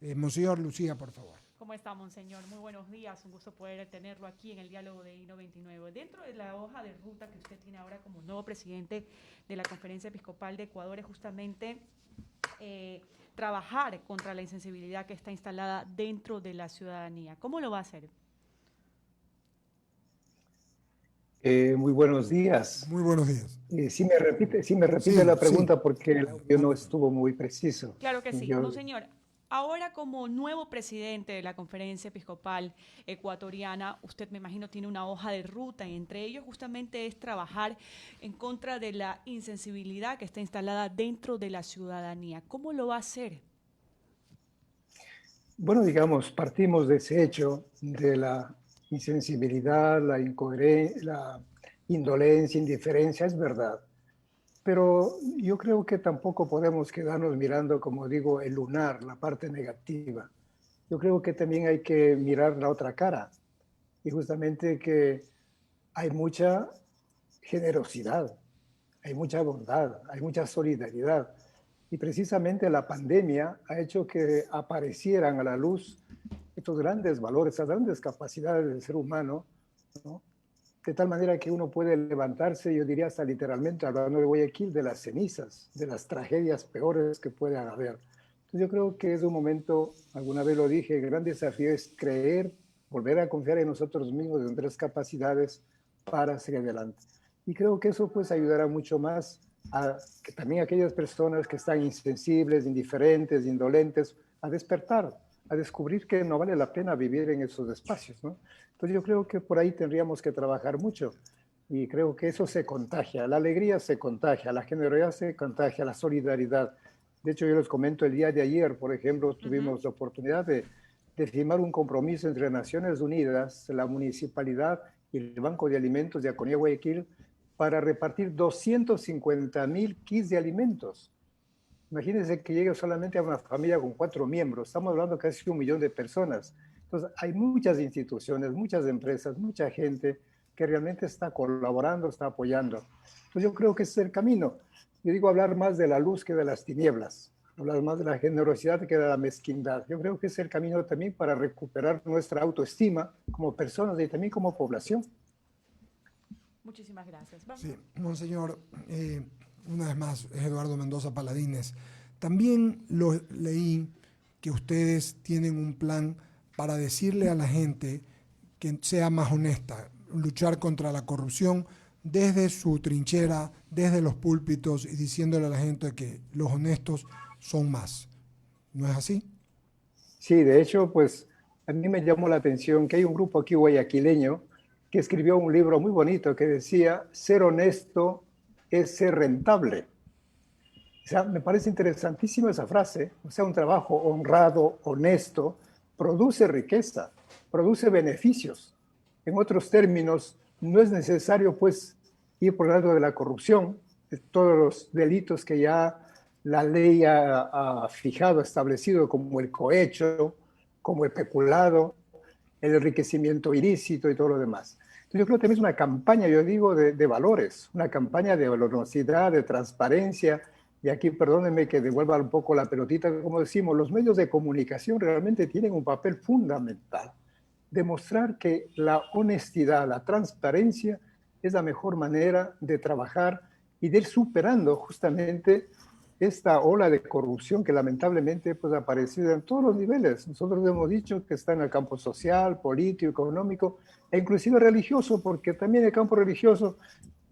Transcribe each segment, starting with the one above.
Monseñor Lucía, por favor. ¿Cómo está, monseñor? Muy buenos días, un gusto poder tenerlo aquí en el diálogo de I-99. Dentro de la hoja de ruta que usted tiene ahora como nuevo presidente de la Conferencia Episcopal de Ecuador es justamente trabajar contra la insensibilidad que está instalada dentro de la ciudadanía. ¿Cómo lo va a hacer? Muy buenos días. Muy buenos días. Sí me repite Sí, la sí. pregunta porque el audio no estuvo muy preciso. Claro que sí. Yo, Monseñor, ahora como nuevo presidente de la Conferencia Episcopal Ecuatoriana, usted me imagino tiene una hoja de ruta y entre ellos justamente es trabajar en contra de la insensibilidad que está instalada dentro de la ciudadanía. ¿Cómo lo va a hacer? bueno, digamos, partimos de ese hecho de la insensibilidad, la incoherencia, la indolencia, indiferencia, es verdad. Pero yo creo que tampoco podemos quedarnos mirando, como digo, el lunar, la parte negativa. Yo creo que también hay que mirar la otra cara. Y justamente que hay mucha generosidad, hay mucha bondad, hay mucha solidaridad. Y precisamente la pandemia ha hecho que aparecieran a la luz estos grandes valores, estas grandes capacidades del ser humano, ¿no? De tal manera que uno puede levantarse, yo diría hasta literalmente, hablando de Guayaquil, de las cenizas, de las tragedias peores que puedan haber. Entonces yo creo que es un momento, alguna vez lo dije, el gran desafío es creer, volver a confiar en nosotros mismos, en nuestras capacidades para seguir adelante. Y creo que eso pues ayudará mucho más a que también aquellas personas que están insensibles, indiferentes, indolentes, a despertar, a descubrir que no vale la pena vivir en esos espacios, ¿no? Entonces yo creo que por ahí tendríamos que trabajar mucho y creo que eso se contagia, la alegría se contagia, la generosidad se contagia, la solidaridad. De hecho, yo les comento, el día de ayer, por ejemplo, tuvimos la oportunidad de firmar un compromiso entre Naciones Unidas, la Municipalidad y el Banco de Alimentos de Aconía Guayaquil para repartir 250,000 kits de alimentos. Imagínense que llegue solamente a una familia con 4 miembros. Estamos hablando casi de 1 millón de personas. Entonces, hay muchas instituciones, muchas empresas, mucha gente que realmente está colaborando, está apoyando. Entonces, yo creo que ese es el camino. Yo digo hablar más de la luz que de las tinieblas, hablar más de la generosidad que de la mezquindad. Yo creo que es el camino también para recuperar nuestra autoestima como personas y también como población. Muchísimas gracias. Vamos. Sí, Monseñor, una vez más, es Eduardo Mendoza Paladines. También lo leí que ustedes tienen un plan para decirle a la gente que sea más honesta, luchar contra la corrupción desde su trinchera, desde los púlpitos y diciéndole a la gente que los honestos son más. ¿No es así? Sí, de hecho, pues a mí me llamó la atención que hay un grupo aquí guayaquileño que escribió un libro muy bonito que decía, ser honesto es ser rentable. O sea, me parece interesantísima esa frase. O sea, un trabajo honrado, honesto, produce riqueza, produce beneficios. En otros términos, no es necesario, pues, ir por el lado de la corrupción, de todos los delitos que ya la ley ha fijado, establecido, como el cohecho, como el peculado, el enriquecimiento ilícito y todo lo demás. Entonces, yo creo que también es una campaña, yo digo, de valores, una campaña de honestidad, de transparencia. Y aquí, perdónenme que devuelva un poco la pelotita, como decimos, los medios de comunicación realmente tienen un papel fundamental. Demostrar que la honestidad, la transparencia es la mejor manera de trabajar y de ir superando justamente esta ola de corrupción que lamentablemente pues, ha aparecido en todos los niveles. Nosotros hemos dicho que está en el campo social, político, económico e inclusive religioso, porque también en el campo religioso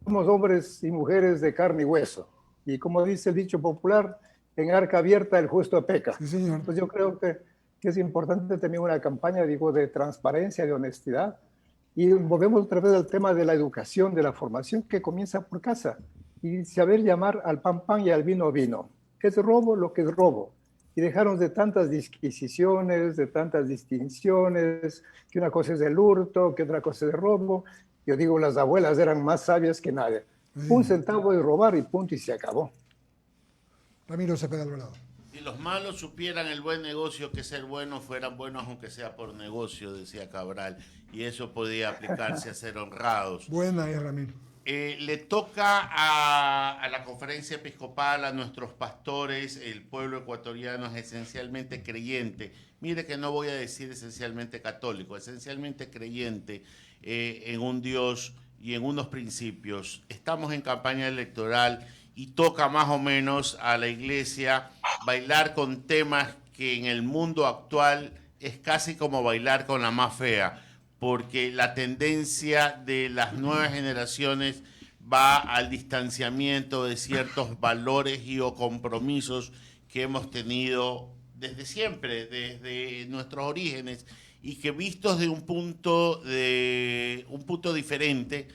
somos hombres y mujeres de carne y hueso. Y como dice el dicho popular, en arca abierta el justo peca. Sí, señor. Pues yo creo que es importante también una campaña, digo, de transparencia, de honestidad. Y volvemos otra vez al tema de la educación, de la formación que comienza por casa. Y saber llamar al pan pan y al vino vino. Es robo lo que es robo. Y dejarnos de tantas disquisiciones, de tantas distinciones, que una cosa es el hurto, que otra cosa es el robo. Yo digo, las abuelas eran más sabias que nadie. Un Sí. centavo de robar y punto y se acabó. Ramiro Cepeda Alvarado. Si los malos supieran el buen negocio que ser buenos, fueran buenos aunque sea por negocio, decía Cabral. Y eso podía aplicarse a ser honrados. Buena es, Ramiro. Le toca a la conferencia episcopal, a nuestros pastores, el pueblo ecuatoriano es esencialmente creyente. Mire que no voy a decir esencialmente católico, esencialmente creyente en un Dios y en unos principios. Estamos en campaña electoral y toca más o menos a la iglesia bailar con temas que en el mundo actual es casi como bailar con la más fea, porque la tendencia de las nuevas generaciones va al distanciamiento de ciertos valores y o compromisos que hemos tenido desde siempre, desde nuestros orígenes, y que vistos de un punto diferente,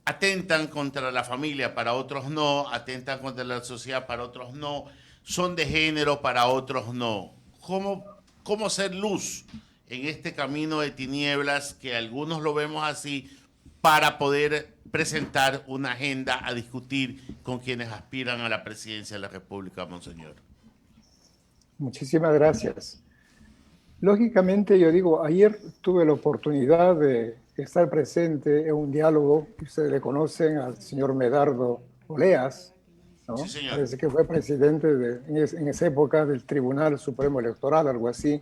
atentan contra la familia, para otros no, atentan contra la sociedad, para otros no, son de género, para otros no. ¿Cómo ser luz en este camino de tinieblas que algunos lo vemos así, para poder presentar una agenda a discutir con quienes aspiran a la presidencia de la República, Monseñor? Muchísimas gracias. Lógicamente, yo digo, ayer tuve la oportunidad de estar presente en un diálogo que ustedes le conocen al señor Medardo Oleas, ¿no? Sí, señor. Parece que fue presidente en esa época del Tribunal Supremo Electoral, algo así.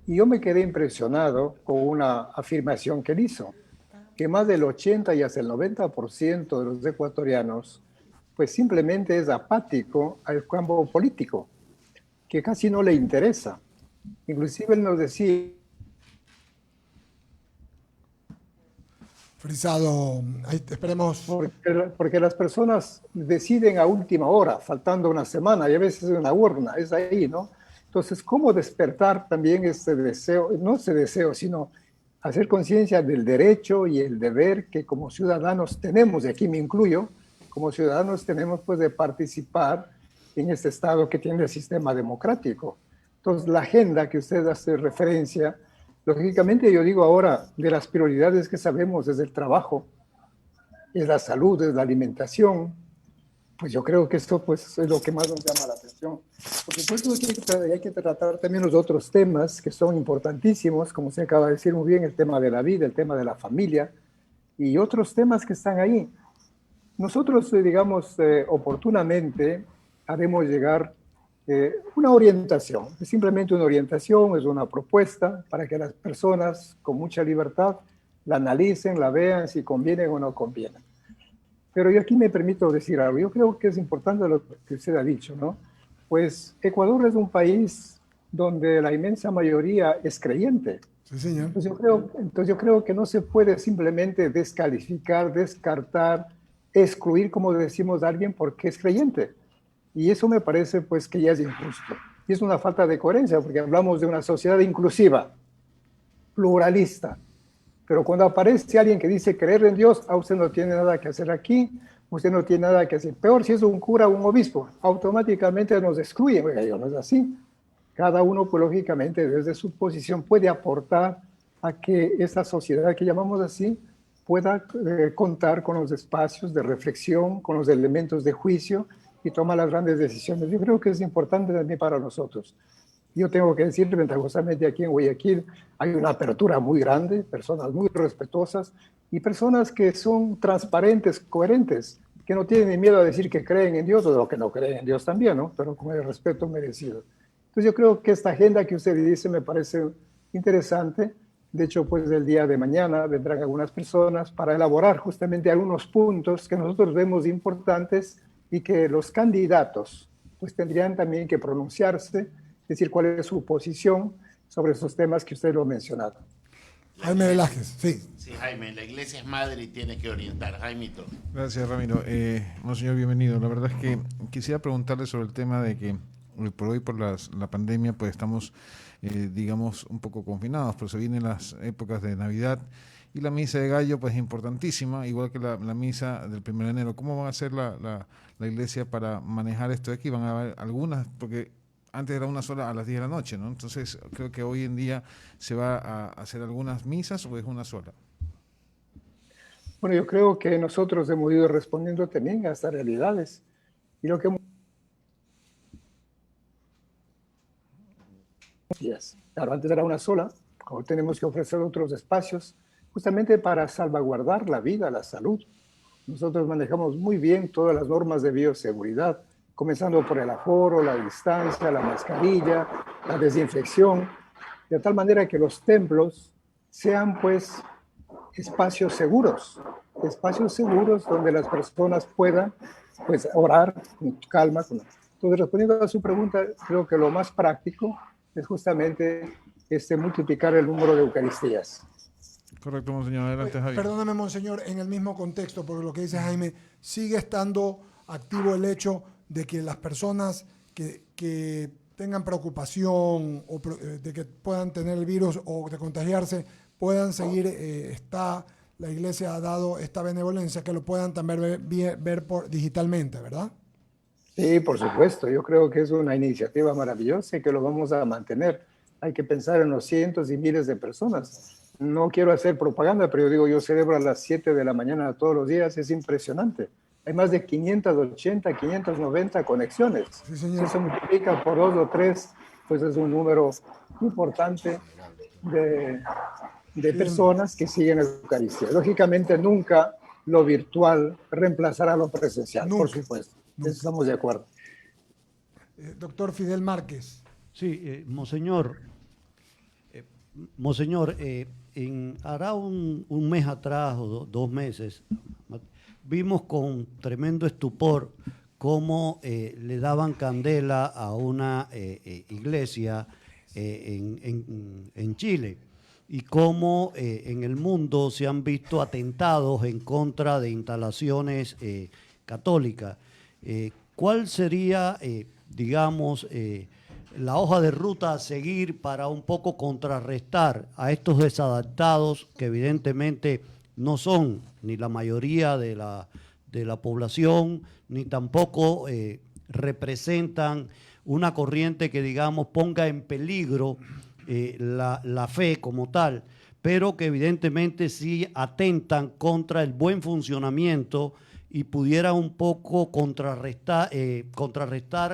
Y yo me quedé impresionado con una afirmación que él hizo, que más del 80 y hasta el 90% de los ecuatorianos, pues simplemente es apático al campo político, que casi no le interesa. Inclusive él nos decía... Frisado, ahí esperemos. Porque las personas deciden a última hora, faltando una semana, y a veces una urna, es ahí, ¿no? Entonces, ¿cómo despertar también ese deseo, no ese deseo, sino hacer conciencia del derecho y el deber que como ciudadanos tenemos, y aquí me incluyo, como ciudadanos tenemos pues de participar en este Estado que tiene el sistema democrático? Entonces, la agenda que usted hace referencia, lógicamente yo digo ahora, de las prioridades que sabemos desde el trabajo, es la salud, es la alimentación, pues yo creo que esto pues, es lo que más nos llama la atención. Por supuesto que hay que tratar también los otros temas que son importantísimos, como se acaba de decir muy bien, el tema de la vida, el tema de la familia y otros temas que están ahí. Nosotros, digamos, oportunamente haremos llegar una orientación, es simplemente una orientación, es una propuesta para que las personas con mucha libertad la analicen, la vean, si conviene o no conviene. Pero yo aquí me permito decir algo. Yo creo que es importante lo que usted ha dicho, ¿no? Pues Ecuador es un país donde la inmensa mayoría es creyente. Sí, señor. Entonces yo creo que no se puede simplemente descalificar, descartar, excluir, como decimos, a alguien porque es creyente. Y eso me parece pues que ya es injusto. Y es una falta de coherencia porque hablamos de una sociedad inclusiva, pluralista. Pero cuando aparece alguien que dice creer en Dios, usted no tiene nada que hacer aquí, usted no tiene nada que hacer. Peor si es un cura o un obispo, automáticamente nos excluyen. Oiga, no es así. Cada uno, pues lógicamente, desde su posición puede aportar a que esta sociedad que llamamos así pueda contar con los espacios de reflexión, con los elementos de juicio y tomar las grandes decisiones. Yo creo que es importante también para nosotros. Yo tengo que decir, ventajosamente aquí en Guayaquil hay una apertura muy grande, personas muy respetuosas y personas que son transparentes, coherentes, que no tienen ni miedo a decir que creen en Dios o que no creen en Dios también, ¿no? Pero con el respeto merecido. Entonces yo creo que esta agenda que usted dice me parece interesante. De hecho, pues el día de mañana vendrán algunas personas para elaborar justamente algunos puntos que nosotros vemos importantes y que los candidatos pues tendrían también que pronunciarse, decir cuál es su posición sobre esos temas que usted lo ha mencionado. Jaime Velázquez, sí. Sí, Jaime, la iglesia es madre y tiene que orientar. Jaimito. Gracias, Ramiro. Monseñor, bienvenido. La verdad es que quisiera preguntarle sobre el tema de que hoy por hoy, por la pandemia, pues estamos, digamos, un poco confinados, pero se vienen las épocas de Navidad y la misa de gallo, pues es importantísima, igual que la misa del 1 de enero. ¿Cómo va a hacer la iglesia para manejar esto de aquí? Van a haber algunas, porque antes era una sola a las 10 de la noche, ¿no? Entonces, creo que hoy en día se va a hacer algunas misas o es una sola. Bueno, yo creo que nosotros hemos ido respondiendo también a estas realidades. Y lo que claro, antes era una sola, ahora tenemos que ofrecer otros espacios justamente para salvaguardar la vida, la salud. Nosotros manejamos muy bien todas las normas de bioseguridad, comenzando por el aforo, la distancia, la mascarilla, la desinfección, de tal manera que los templos sean pues espacios seguros donde las personas puedan pues orar con calma. Entonces, respondiendo a su pregunta, creo que lo más práctico es justamente multiplicar el número de Eucaristías. Correcto, monseñor. Adelante, Javier. Perdóname, monseñor, en el mismo contexto, porque lo que dice Jaime, sigue estando activo el hecho de que las personas que tengan preocupación o de que puedan tener el virus o de contagiarse, puedan seguir, la iglesia ha dado esta benevolencia, que lo puedan también ver digitalmente, ¿verdad? Sí, por supuesto. Yo creo que es una iniciativa maravillosa y que lo vamos a mantener. Hay que pensar en los cientos y miles de personas. No quiero hacer propaganda, pero yo digo, yo celebro a las 7 de la mañana todos los días, es impresionante. Hay más de 580, 590 conexiones. Sí, Si señor. eso multiplica por 2 o 3, pues es un número importante de personas que siguen la Eucaristía. Lógicamente, nunca lo virtual reemplazará lo presencial, Nunca, por supuesto. nunca. Eso estamos de acuerdo. Doctor Fidel Márquez. Sí, Monseñor, Monseñor, hará un mes atrás o 2 meses, vimos con tremendo estupor cómo le daban candela a una iglesia en Chile y cómo en el mundo se han visto atentados en contra de instalaciones católicas. ¿Cuál sería, digamos, la hoja de ruta a seguir para un poco contrarrestar a estos desadaptados que evidentemente no son ni la mayoría de la población, ni tampoco representan una corriente que, digamos, ponga en peligro la fe como tal, pero que evidentemente sí atentan contra el buen funcionamiento y pudiera un poco contrarrestar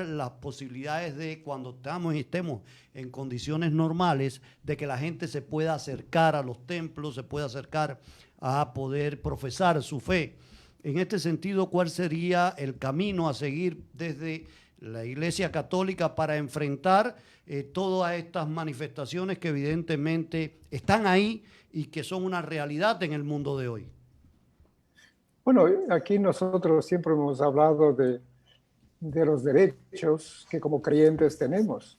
las posibilidades de cuando estemos en condiciones normales, de que la gente se pueda acercar a los templos, se pueda acercar a poder profesar su fe. En este sentido, ¿cuál sería el camino a seguir desde la Iglesia Católica para enfrentar todas estas manifestaciones que evidentemente están ahí y que son una realidad en el mundo de hoy? Bueno, aquí nosotros siempre hemos hablado de los derechos que como creyentes tenemos.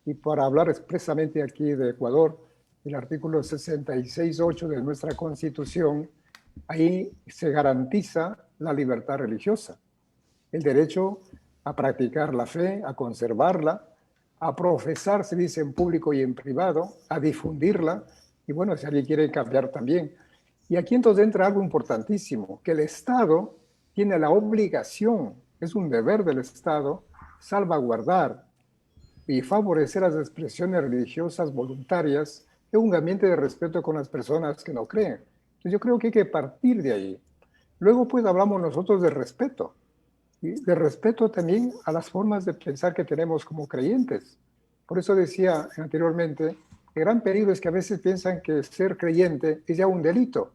Y para hablar expresamente aquí de Ecuador, el artículo 66.8 de nuestra Constitución, ahí se garantiza la libertad religiosa, el derecho a practicar la fe, a conservarla, a profesar, se dice, en público y en privado, a difundirla, y bueno, si alguien quiere cambiar también. Y aquí entonces entra algo importantísimo, que el Estado tiene la obligación, es un deber del Estado, salvaguardar y favorecer las expresiones religiosas voluntarias en un ambiente de respeto con las personas que no creen. Entonces yo creo que hay que partir de ahí. Luego pues hablamos nosotros de respeto, y de respeto también a las formas de pensar que tenemos como creyentes. Por eso decía anteriormente, el gran peligro es que a veces piensan que ser creyente es ya un delito.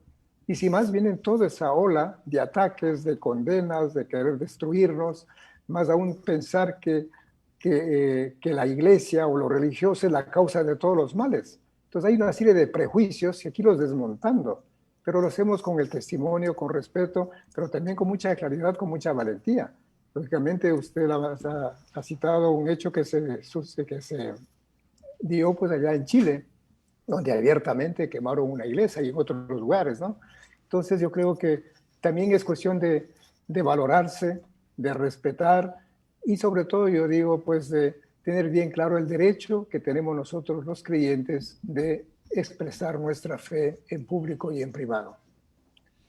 Y si más viene toda esa ola de ataques, de condenas, de querer destruirnos, más aún pensar que la iglesia o lo religioso es la causa de todos los males. Entonces hay una serie de prejuicios y aquí los desmontando, pero lo hacemos con el testimonio, con respeto, pero también con mucha claridad, con mucha valentía. Lógicamente usted ha citado un hecho que se dio pues allá en Chile, donde abiertamente quemaron una iglesia y en otros lugares, ¿no? Entonces yo creo que también es cuestión de valorarse, de respetar y sobre todo yo digo pues de tener bien claro el derecho que tenemos nosotros los creyentes de expresar nuestra fe en público y en privado.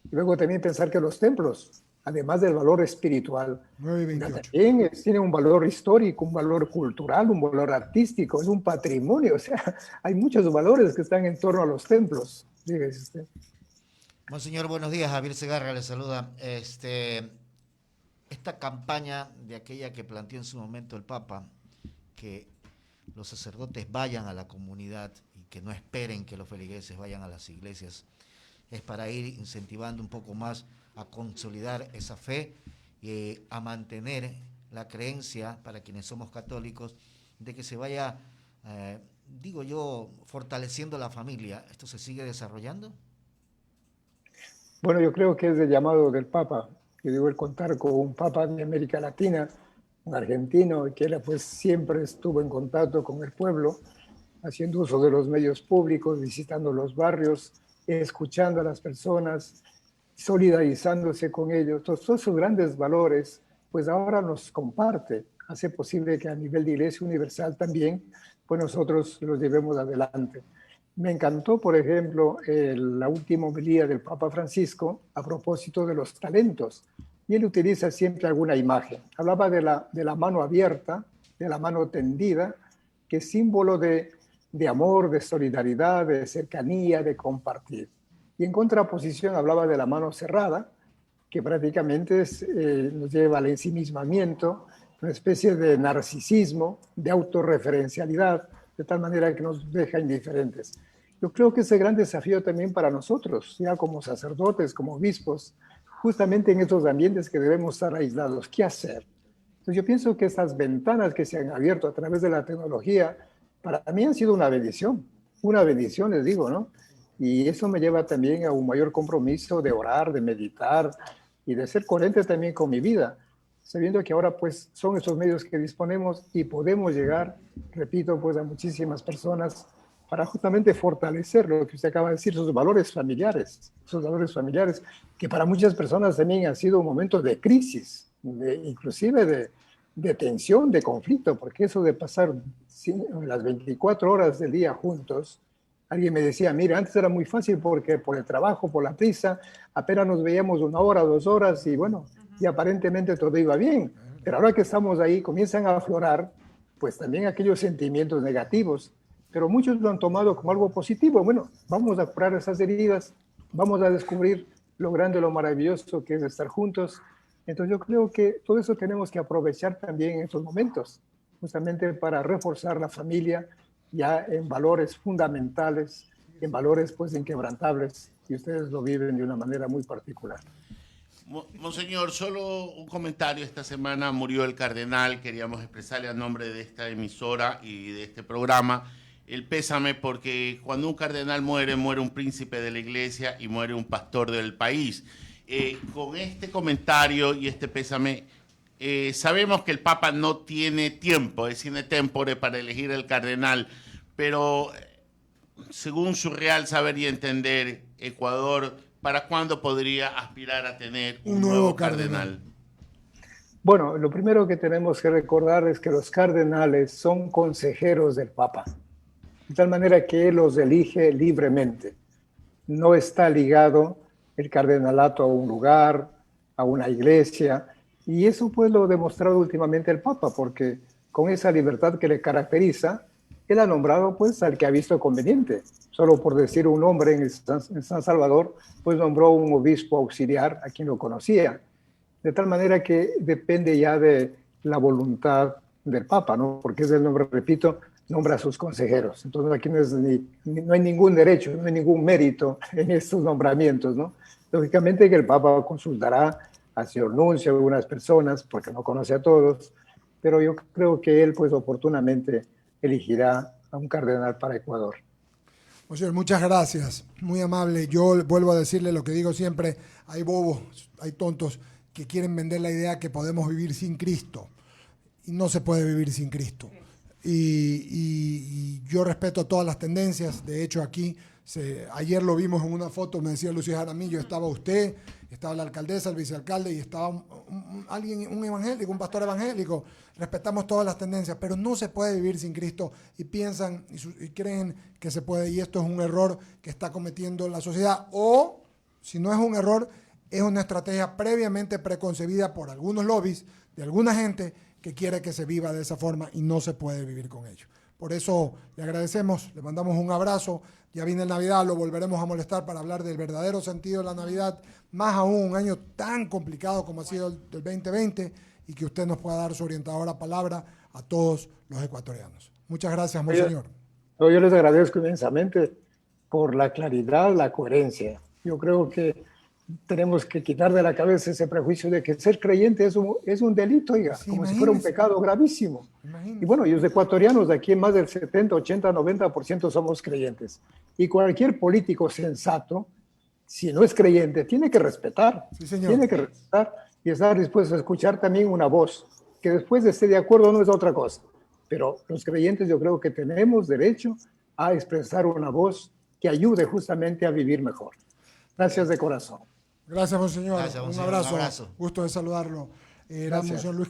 Y luego también pensar que los templos, además del valor espiritual, también tienen un valor histórico, un valor cultural, un valor artístico, es un patrimonio, o sea, hay muchos valores que están en torno a los templos. Dígase usted. Monseñor, buenos días. Javier Segarra le saluda. Esta campaña de aquella que planteó en su momento el Papa, que los sacerdotes vayan a la comunidad y que no esperen que los feligreses vayan a las iglesias, es para ir incentivando un poco más a consolidar esa fe y a mantener la creencia para quienes somos católicos de que se vaya, digo yo, fortaleciendo la familia. ¿Esto se sigue desarrollando? Bueno, yo creo que es el llamado del Papa. Yo digo, el contar con un Papa de América Latina, un argentino, que él pues siempre estuvo en contacto con el pueblo, haciendo uso de los medios públicos, visitando los barrios, escuchando a las personas, solidarizándose con ellos. Todos esos grandes valores, pues ahora nos comparte, hace posible que a nivel de Iglesia Universal también, pues nosotros los llevemos adelante. Me encantó, por ejemplo, la última homilía del Papa Francisco a propósito de los talentos. Y él utiliza siempre alguna imagen. Hablaba de la mano abierta, de la mano tendida, que es símbolo de amor, de solidaridad, de cercanía, de compartir. Y en contraposición hablaba de la mano cerrada, que prácticamente nos lleva al ensimismamiento, una especie de narcisismo, de autorreferencialidad, de tal manera que nos deja indiferentes. Yo creo que ese gran desafío también para nosotros, ya como sacerdotes, como obispos, justamente en estos ambientes que debemos estar aislados, ¿qué hacer? Entonces yo pienso que estas ventanas que se han abierto a través de la tecnología, para mí han sido una bendición les digo, ¿no? Y eso me lleva también a un mayor compromiso de orar, de meditar y de ser coherente también con mi vida, sabiendo que ahora pues son esos medios que disponemos y podemos llegar, repito, pues a muchísimas personas para justamente fortalecer lo que usted acaba de decir, esos valores familiares, que para muchas personas también han sido momentos de crisis, inclusive de tensión, de conflicto, porque eso de pasar las 24 horas del día juntos, alguien me decía, mira, antes era muy fácil porque por el trabajo, por la prisa, apenas nos veíamos 1 hora, 2 horas y bueno, y aparentemente todo iba bien. Pero ahora que estamos ahí, comienzan a aflorar, pues también aquellos sentimientos negativos, pero muchos lo han tomado como algo positivo. Bueno, vamos a curar esas heridas, vamos a descubrir lo grande, lo maravilloso que es estar juntos. Entonces yo creo que todo eso tenemos que aprovechar también en estos momentos, justamente para reforzar la familia ya en valores fundamentales, en valores pues inquebrantables, y ustedes lo viven de una manera muy particular. Monseñor, solo un comentario. Esta semana murió el cardenal. Queríamos expresarle a nombre de esta emisora y de este programa el pésame, porque cuando un cardenal muere, muere un príncipe de la iglesia y muere un pastor del país. Con este comentario y este pésame, sabemos que el Papa no tiene tiempo, es sine tempore para elegir el cardenal, pero según su real saber y entender, Ecuador, ¿para cuándo podría aspirar a tener un nuevo cardenal? Bueno, lo primero que tenemos que recordar es que los cardenales son consejeros del Papa, de tal manera que él los elige libremente. No está ligado el cardenalato a un lugar, a una iglesia, y eso pues lo ha demostrado últimamente el Papa, porque con esa libertad que le caracteriza, él ha nombrado pues al que ha visto conveniente. Solo por decir un nombre en San Salvador, pues nombró un obispo auxiliar a quien lo conocía. De tal manera que depende ya de la voluntad del Papa, ¿no? Porque es el nombre, repito, nombra a sus consejeros. Entonces aquí no hay ningún derecho, no hay ningún mérito en estos nombramientos, ¿no? Lógicamente que el Papa consultará al señor nuncio, a algunas personas, porque no conoce a todos, pero yo creo que él pues oportunamente elegirá a un cardenal para Ecuador. Monseñor, muchas gracias, muy amable. Yo vuelvo a decirle lo que digo siempre, hay bobos, hay tontos que quieren vender la idea que podemos vivir sin Cristo, y no se puede vivir sin Cristo. Y yo respeto todas las tendencias. De hecho aquí, ayer lo vimos en una foto, me decía Lucía Jaramillo, estaba usted, estaba la alcaldesa, el vicealcalde y estaba un evangélico, un pastor evangélico. Respetamos todas las tendencias, pero no se puede vivir sin Cristo, y piensan y creen que se puede, y esto es un error que está cometiendo la sociedad, o si no es un error, es una estrategia previamente preconcebida por algunos lobbies de alguna gente que quiere que se viva de esa forma, y no se puede vivir con ello. Por eso le agradecemos, le mandamos un abrazo. Ya viene Navidad, lo volveremos a molestar para hablar del verdadero sentido de la Navidad, más aún un año tan complicado como ha sido el del 2020, y que usted nos pueda dar su orientadora palabra a todos los ecuatorianos. Muchas gracias, monseñor. Yo les agradezco inmensamente por la claridad, la coherencia. Yo creo que tenemos que quitar de la cabeza ese prejuicio de que ser creyente es un delito, oiga, Sí, como si fuera un imagínese. pecado gravísimo. Imagínese. Y bueno, y los ecuatorianos de aquí más del 70, 80, 90% somos creyentes. Y cualquier político sensato, si no es creyente, tiene que respetar. Sí, señor. Tiene que respetar y estar dispuesto a escuchar también una voz, que después de esté de acuerdo no es otra cosa. Pero los creyentes yo creo que tenemos derecho a expresar una voz que ayude justamente a vivir mejor. Gracias de corazón. Gracias, monseñor. Gracias, Un monseñor. abrazo. Un abrazo. Gusto de saludarlo. Era Gracias. monseñor Luis